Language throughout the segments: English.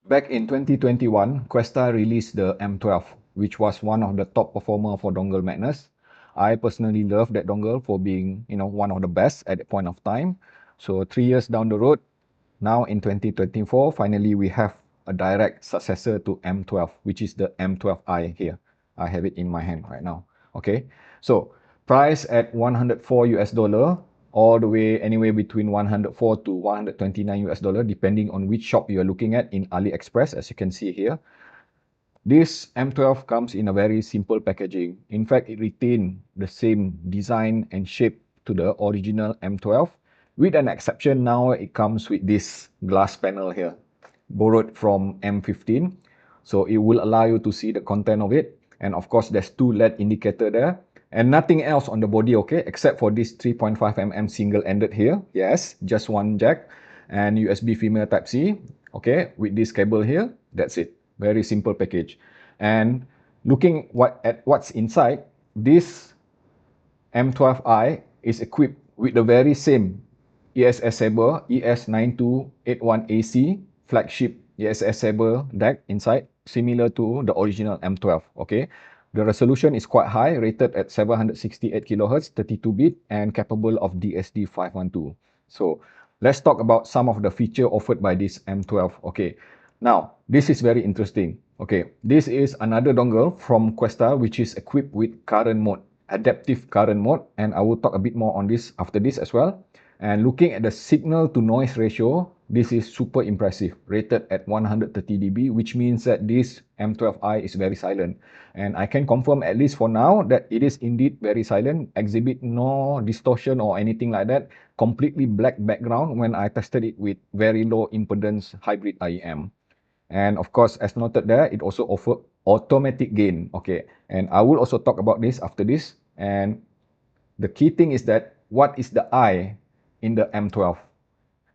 Back in 2021, Questyle released the M12, which was one of the top performer for Dongle Madness. I personally love that dongle for being, one of the best at that point of time. So 3 years down the road, now in 2024, finally we have a direct successor to M12, which is the M12i here. I have it in my hand right now. Okay, so price at 104 US dollar, all the way anywhere between 104 to 129 US dollar, depending on which shop you're looking at in AliExpress, as you can see here. This M12 comes in a very simple packaging. In fact, it retains the same design and shape to the original M12. With an exception, now it comes with this glass panel here, borrowed from M15. So it will allow you to see the content of it. And of course, there's two LED indicator there. And nothing else on the body, okay, except for this 3.5mm single-ended here. Yes, just one jack and USB female Type-C. Okay, with this cable here, that's it. Very simple package. And looking at what's inside, this M12i is equipped with the very same ESS Sabre ES9281AC flagship ESS Sabre deck inside, similar to the original M12. Okay, the resolution is quite high, rated at 768 kHz, 32-bit, and capable of DSD 512. So let's talk about some of the feature offered by this M12. Okay, now this is very interesting. Okay, this is another dongle from Questyle which is equipped with current mode, adaptive current mode, and I will talk a bit more on this after this as well. And looking at the signal to noise ratio, this is super impressive, rated at 130 dB, which means that this M12i is very silent. And I can confirm, at least for now, that it is indeed very silent, exhibit no distortion or anything like that, completely black background when I tested it with very low impedance hybrid IEM. And of course, as noted there, it also offers automatic gain. Okay, and I will also talk about this after this. And the key thing is that what is the I in the M12?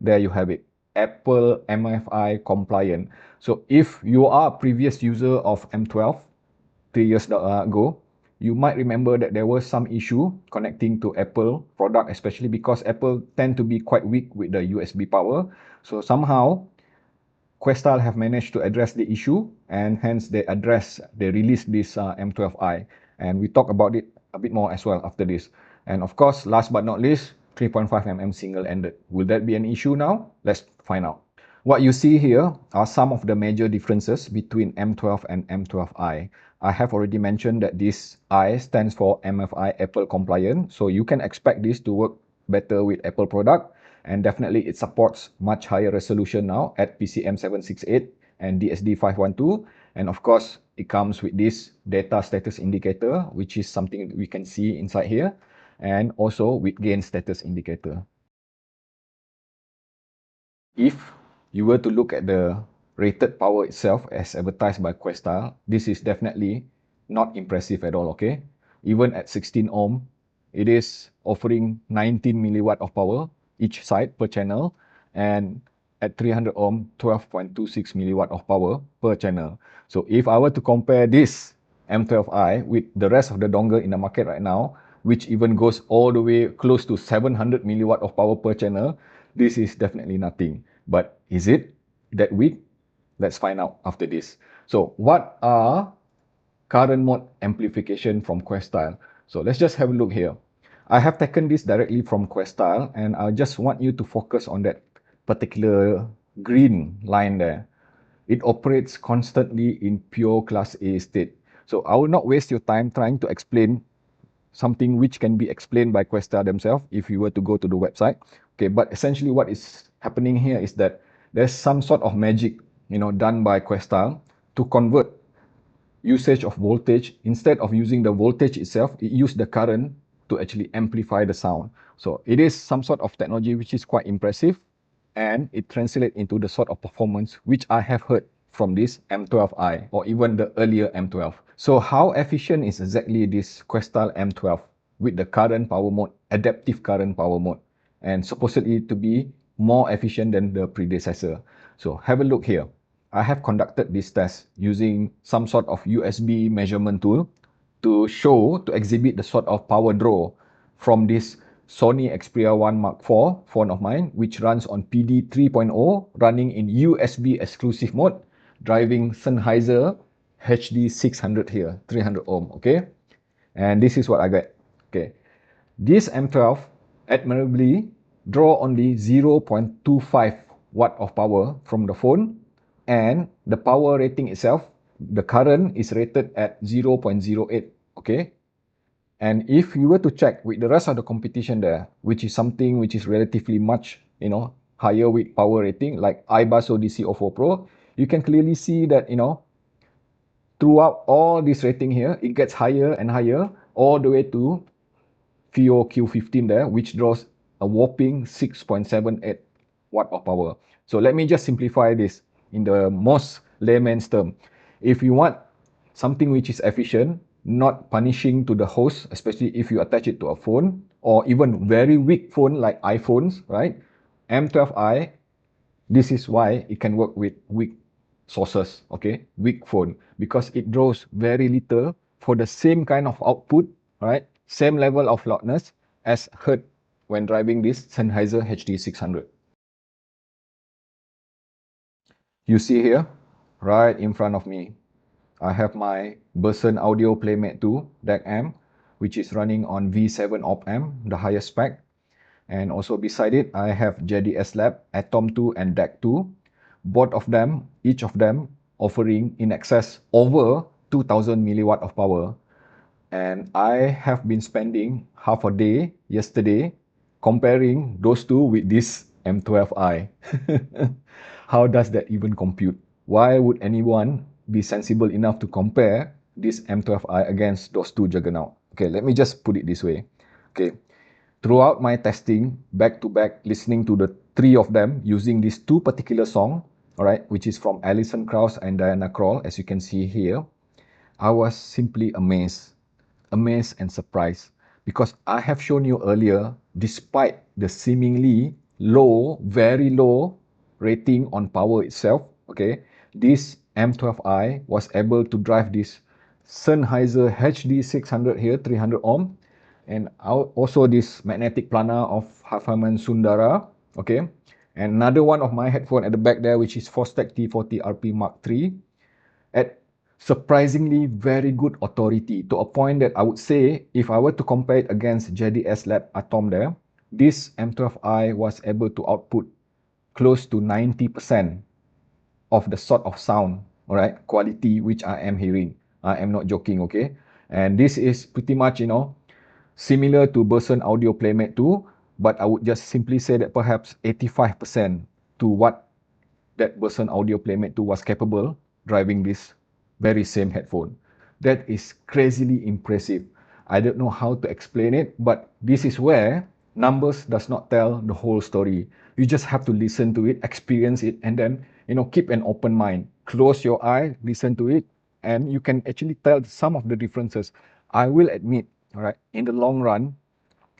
There you have it, Apple MFI compliant. So if you are a previous user of M12 3 years ago, you might remember that there was some issue connecting to Apple product, especially because Apple tend to be quite weak with the USB power. So somehow Questyle have managed to address the issue, and hence they released this M12i, and we talk about it a bit more as well after this. And of course, last but not least, 3.5mm single-ended. Will that be an issue now? Let's find out. What you see here are some of the major differences between M12 and M12i. I have already mentioned that this I stands for MFI Apple compliant, so you can expect this to work better with Apple product. And definitely it supports much higher resolution now at PCM 768 and DSD 512. And of course, it comes with this data status indicator, which is something we can see inside here, and also with gain status indicator. If you were to look at the rated power itself as advertised by Questyle, this is definitely not impressive at all, okay? Even at 16 ohm, it is offering 19 milliwatt of power each side per channel, and at 300 ohm, 12.26 milliwatt of power per channel. So if I were to compare this M12i with the rest of the dongle in the market right now, which even goes all the way close to 700 milliwatt of power per channel, this is definitely nothing. But is it that weak? Let's find out after this. So what are current mode amplification from Questyle? So let's just have a look here. I have taken this directly from Questyle, and I just want you to focus on that particular green line there. It operates constantly in pure class A state. So I will not waste your time trying to explain something which can be explained by Questyle themselves if you were to go to the website. Okay, but essentially what is happening here is that there's some sort of magic, done by Questyle to convert usage of voltage. Instead of using the voltage itself, it used the current to actually amplify the sound. So it is some sort of technology which is quite impressive, and it translates into the sort of performance which I have heard from this M12i or even the earlier M12. So how efficient is exactly this Questyle M12 with the current power mode, adaptive current power mode, and supposedly to be more efficient than the predecessor? So have a look here. I have conducted this test using some sort of USB measurement tool to exhibit the sort of power draw from this Sony Xperia 1 Mark IV phone of mine, which runs on PD 3.0, running in USB exclusive mode. driving Sennheiser HD 600 here, 300 ohm, okay? And this is what I get, okay? This M12 admirably draw only 0.25 watt of power from the phone, and the power rating itself, the current is rated at 0.08, okay? And if you were to check with the rest of the competition there, which is something which is relatively much, higher with power rating, like iBus or DC04 Pro, you can clearly see that, throughout all this rating here, it gets higher and higher all the way to FIO Q15 there, which draws a whopping 6.78 watt of power. So let me just simplify this in the most layman's term. If you want something which is efficient, not punishing to the host, especially if you attach it to a phone or even very weak phone like iPhones, right? M12i, this is why it can work with weak sources, okay? Weak phone, because it draws very little for the same kind of output, right? Same level of loudness as heard when driving this Sennheiser HD 600. You see here, right in front of me, I have my Burson Audio Playmate 2 DAC amp, which is running on V7 op amp, the highest spec. And also beside it, I have JDS Lab Atom 2 and DAC 2. Both of them, each of them offering in excess over 2000 milliwatt of power. And I have been spending half a day yesterday comparing those two with this M12i. How does that even compute? Why would anyone be sensible enough to compare this M12i against those two juggernaut? Okay, let me just put it this way. Okay, throughout my testing, back to back, listening to the three of them using these two particular song, all right, which is from Alison Krauss and Diana Krall, as you can see here, I was simply amazed and surprised, because I have shown you earlier, despite the seemingly low, very low rating on power itself, okay, this M12i was able to drive this Sennheiser HD 600 here, 300 ohm, and also this magnetic planar of Hafhaman Sundara, okay, and another one of my headphone at the back there, which is Fostech T40 RP Mark III, at surprisingly very good authority, to a point that I would say, if I were to compare it against JDS Lab Atom there, this M12i was able to output close to 90% of the sort of sound, all right, quality which I am hearing. I am not joking, okay? And this is pretty much, similar to Burson Audio Playmate 2, but I would just simply say that perhaps 85% to what that Burson Audio Playmate 2 was capable driving this very same headphone. That is crazily impressive. I don't know how to explain it, but this is where numbers does not tell the whole story. You just have to listen to it, experience it, and then, keep an open mind. Close your eye, listen to it, and you can actually tell some of the differences. I will admit, all right, in the long run,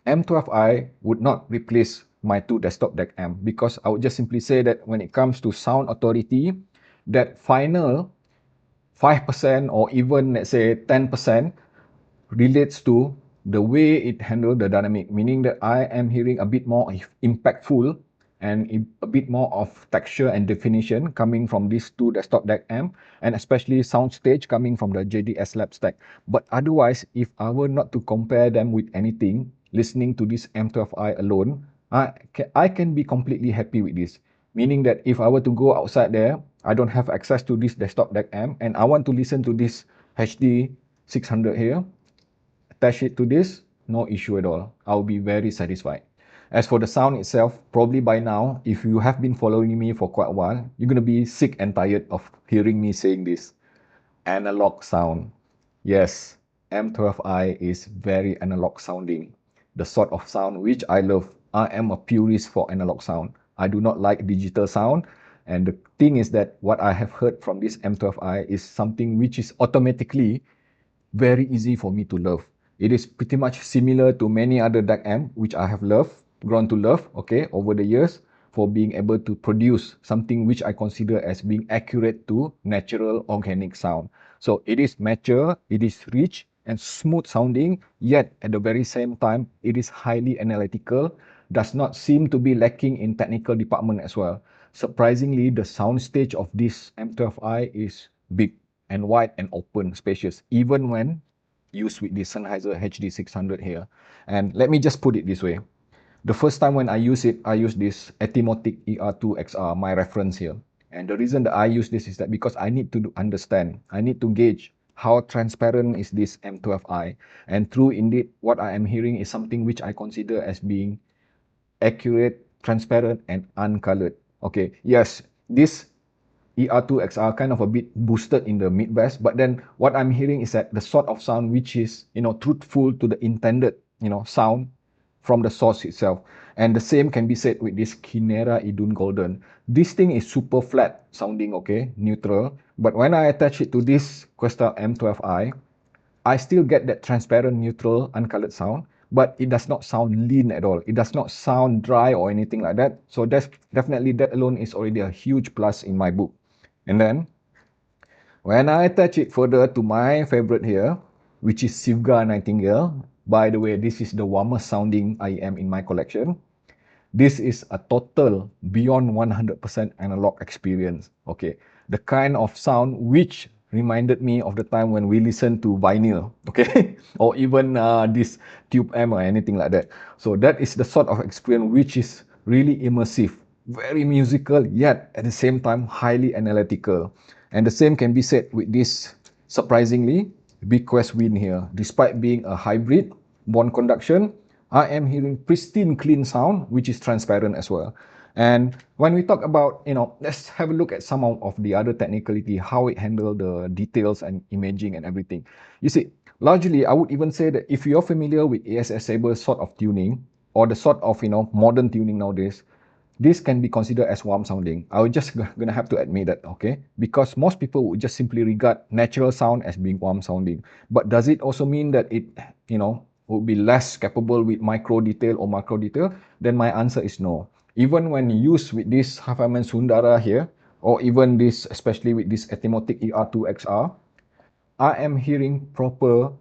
M12i would not replace my two desktop DAC amp, because I would just simply say that when it comes to sound authority, that final 5% or even let's say 10% relates to the way it handles the dynamic, meaning that I am hearing a bit more impactful and a bit more of texture and definition coming from these two desktop DAC amp, and especially soundstage coming from the JDS Lab stack. But otherwise, if I were not to compare them with anything, listening to this M12i alone, I can be completely happy with this. Meaning that if I were to go outside there, I don't have access to this desktop DAC amp, and I want to listen to this HD 600 here, attach it to this, no issue at all. I'll be very satisfied. As for the sound itself, probably by now, if you have been following me for quite a while, you're going to be sick and tired of hearing me saying this. Analog sound. Yes, M12i is very analog sounding. The sort of sound which I love. I am a purist for analog sound. I do not like digital sound. And the thing is that what I have heard from this M12i is something which is automatically very easy for me to love. It is pretty much similar to many other DAC amp which I have loved, grown to love, okay, over the years, for being able to produce something which I consider as being accurate to natural organic sound. So it is mature, it is rich and smooth sounding, yet at the very same time, it is highly analytical, does not seem to be lacking in technical department as well. Surprisingly, the soundstage of this M12i is big and wide and open, spacious, even when used with the Sennheiser HD600 here. And let me just put it this way. The first time when I use it, I use this Etimotic ER2XR, my reference here. And the reason that I use this is that because I need to understand, I need to gauge how transparent is this M12i. And true indeed, what I am hearing is something which I consider as being accurate, transparent, and uncolored. Okay, yes, this ER2XR kind of a bit boosted in the mid bass, but then what I'm hearing is that the sort of sound which is, truthful to the intended, sound from the source itself. And the same can be said with this Kinera Idun Golden. This thing is super flat sounding, okay, neutral. But when I attach it to this Questyle M12i, I still get that transparent, neutral, uncolored sound, but it does not sound lean at all. It does not sound dry or anything like that. So that's definitely, that alone is already a huge plus in my book. And then when I attach it further to my favorite here, which is Sivga Nightingale. By the way, this is the warmest sounding IEM in my collection. This is a total beyond 100% analog experience. Okay, the kind of sound which reminded me of the time when we listened to vinyl, okay, or even this tube amp or anything like that. So that is the sort of experience which is really immersive, very musical, yet at the same time highly analytical. And the same can be said with this surprisingly big Quest Win here. Despite being a hybrid bond conduction, I am hearing pristine, clean sound, which is transparent as well. And when we talk about, let's have a look at some of the other technicality, how it handle the details and imaging and everything. You see, largely, I would even say that if you're familiar with ASS Saber's sort of tuning, or the sort of, modern tuning nowadays, this can be considered as warm sounding. I was just gonna have to admit that, okay? Because most people would just simply regard natural sound as being warm sounding. But does it also mean that it, would be less capable with micro detail or macro detail? Then my answer is no. Even when used with this Hafeman Sundara here, or even this, especially with this Etimotic ER2XR, I am hearing proper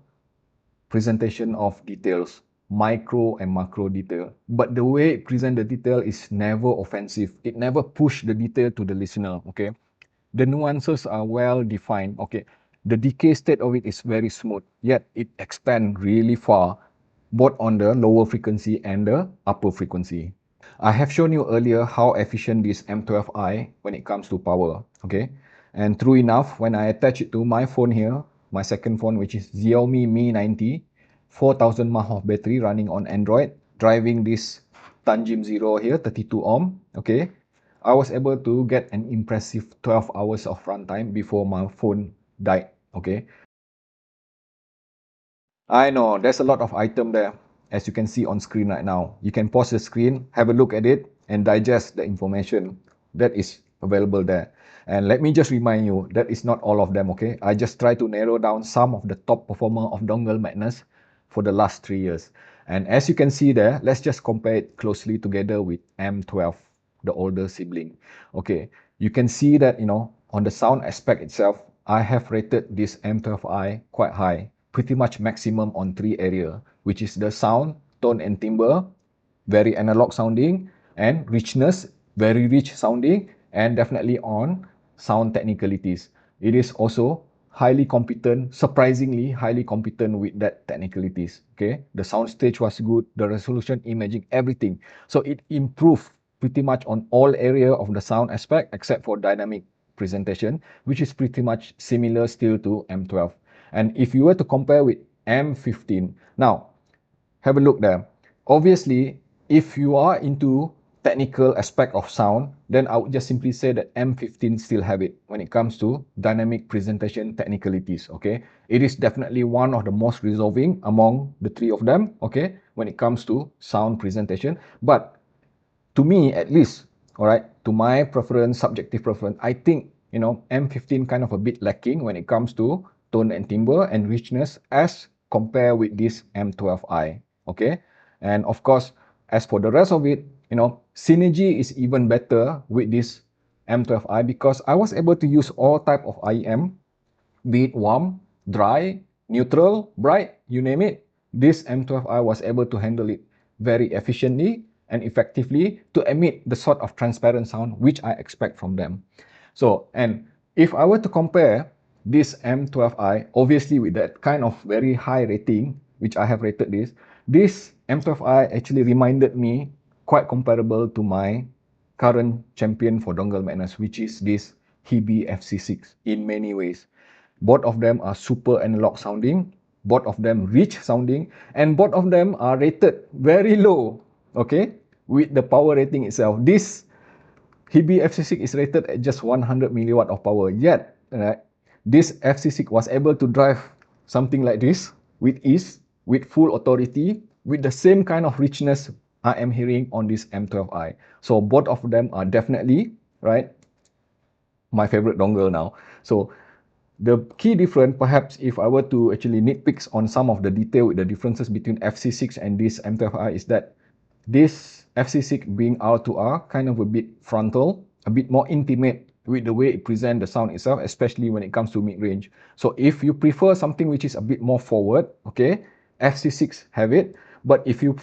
presentation of details, micro and macro detail. But the way it present the detail is never offensive. It never push the detail to the listener, okay? The nuances are well defined, okay? The decay state of it is very smooth, yet it extends really far, both on the lower frequency and the upper frequency. I have shown you earlier how efficient this M12i when it comes to power, okay? And true enough, when I attach it to my phone here, my second phone, which is Xiaomi Mi 90, 4000 mAh of battery running on Android, driving this Tanjim Zero here, 32 ohm, okay? I was able to get an impressive 12 hours of runtime before my phone died, okay? I know, there's a lot of item there, as you can see on screen right now. You can pause the screen, have a look at it, and digest the information that is available there. And let me just remind you, that is not all of them, okay? I just try to narrow down some of the top performer of Dongle Madness for the last 3 years. And as you can see there, let's just compare it closely together with M12, the older sibling. Okay, you can see that, on the sound aspect itself, I have rated this M12i quite high, pretty much maximum on 3 area, which is the sound, tone and timbre, very analog sounding, and richness, very rich sounding, and definitely on sound technicalities. It is also highly competent, surprisingly highly competent with that technicalities. Okay, the sound stage was good, the resolution, imaging, everything. So it improved pretty much on all area of the sound aspect except for dynamic presentation, which is pretty much similar still to M12. And if you were to compare with M15, now have a look there. Obviously, if you are into technical aspect of sound, then I would just simply say that M15 still have it when it comes to dynamic presentation technicalities, okay? It is definitely one of the most resolving among the 3 of them, okay, when it comes to sound presentation. But to me, at least, all right, to my preference, subjective preference, I think, M15 kind of a bit lacking when it comes to tone and timbre and richness as compared with this M12i, okay? And of course, as for the rest of it, synergy is even better with this M12i because I was able to use all type of IEM, be it warm, dry, neutral, bright, you name it. This M12i was able to handle it very efficiently, and effectively to emit the sort of transparent sound which I expect from them. So, and if I were to compare this M12i, obviously with that kind of very high rating, which I have rated this M12i actually reminded me quite comparable to my current champion for dongle madness, which is this Hebe FC6 in many ways. Both of them are super analog sounding, both of them rich sounding, and both of them are rated very low, okay, with the power rating itself. This Hebe FC6 is rated at just 100 milliwatt of power, yet this FC6 was able to drive something like this with ease, with full authority, with the same kind of richness I am hearing on this M12i. So both of them are definitely, right, my favorite dongle now. So the key difference, perhaps if I were to actually nitpick on some of the detail with the differences between FC6 and this M12i, is that this FC6 being R2R, kind of a bit frontal, a bit more intimate with the way it presents the sound itself, especially when it comes to mid-range. So if you prefer something which is a bit more forward, okay, FC6 have it. But if you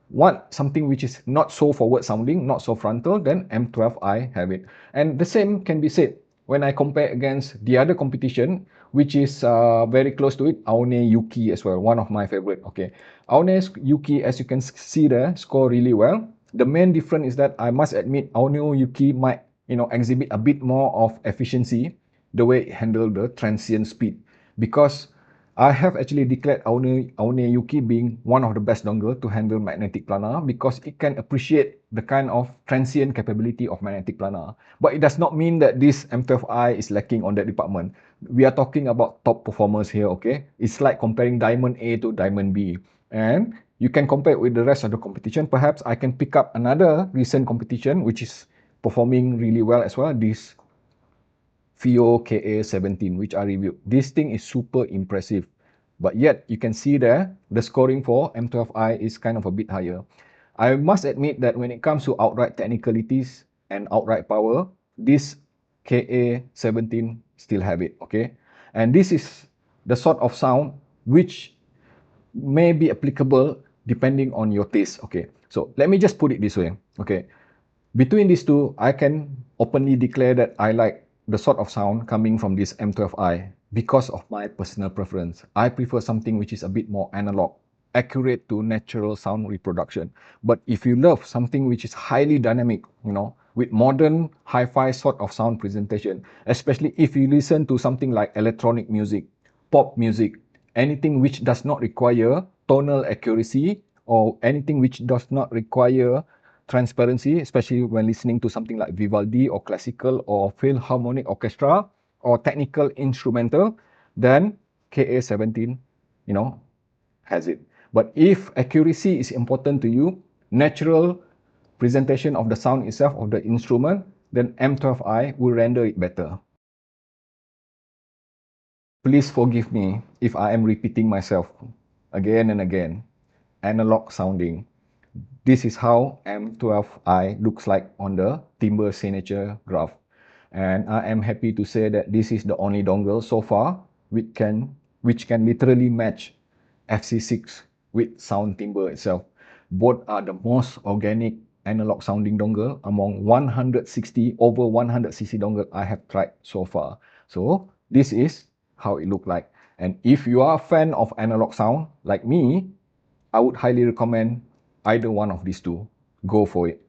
want something which is not so forward sounding, not so frontal, then M12i have it. And the same can be said when I compare against the other competition, which is very close to it, Aone Yuki as well, one of my favorite. Okay, Aone Yuki, as you can see there, score really well. The main difference is that I must admit Aone Yuki might, exhibit a bit more of efficiency, the way it handle the transient speed, because I have actually declared Aone Yuki being one of the best dongle to handle magnetic planar because it can appreciate the kind of transient capability of magnetic planar. But it does not mean that this M12i is lacking on that department. We are talking about top performers here, okay? It's like comparing Diamond A to Diamond B. And you can compare it with the rest of the competition. Perhaps I can pick up another recent competition which is performing really well as well. This FIO KA17, which I reviewed. This thing is super impressive. But yet, you can see there, the scoring for M12i is kind of a bit higher. I must admit that when it comes to outright technicalities and outright power, this KA17 still have it, okay? And this is the sort of sound which may be applicable depending on your taste, okay? So let me just put it this way, okay? Between these two, I can openly declare that I like the sort of sound coming from this M12i because of my personal preference. I prefer something which is a bit more analog, accurate to natural sound reproduction. But if you love something which is highly dynamic, with modern hi-fi sort of sound presentation, especially if you listen to something like electronic music, pop music, anything which does not require tonal accuracy or anything which does not require transparency, especially when listening to something like Vivaldi or classical or philharmonic orchestra or technical instrumental, then KA17, has it. But if accuracy is important to you, natural presentation of the sound itself of the instrument, then M12i will render it better. Please forgive me if I am repeating myself again and again. Analog sounding. This is how M12i looks like on the Timbre signature graph. And I am happy to say that this is the only dongle so far which can literally match FC6 with sound timbre itself. Both are the most organic analog sounding dongle among 160 over 100cc dongle I have tried so far. So this is how it looked like. And if you are a fan of analog sound like me, I would highly recommend either one of these two. Go for it.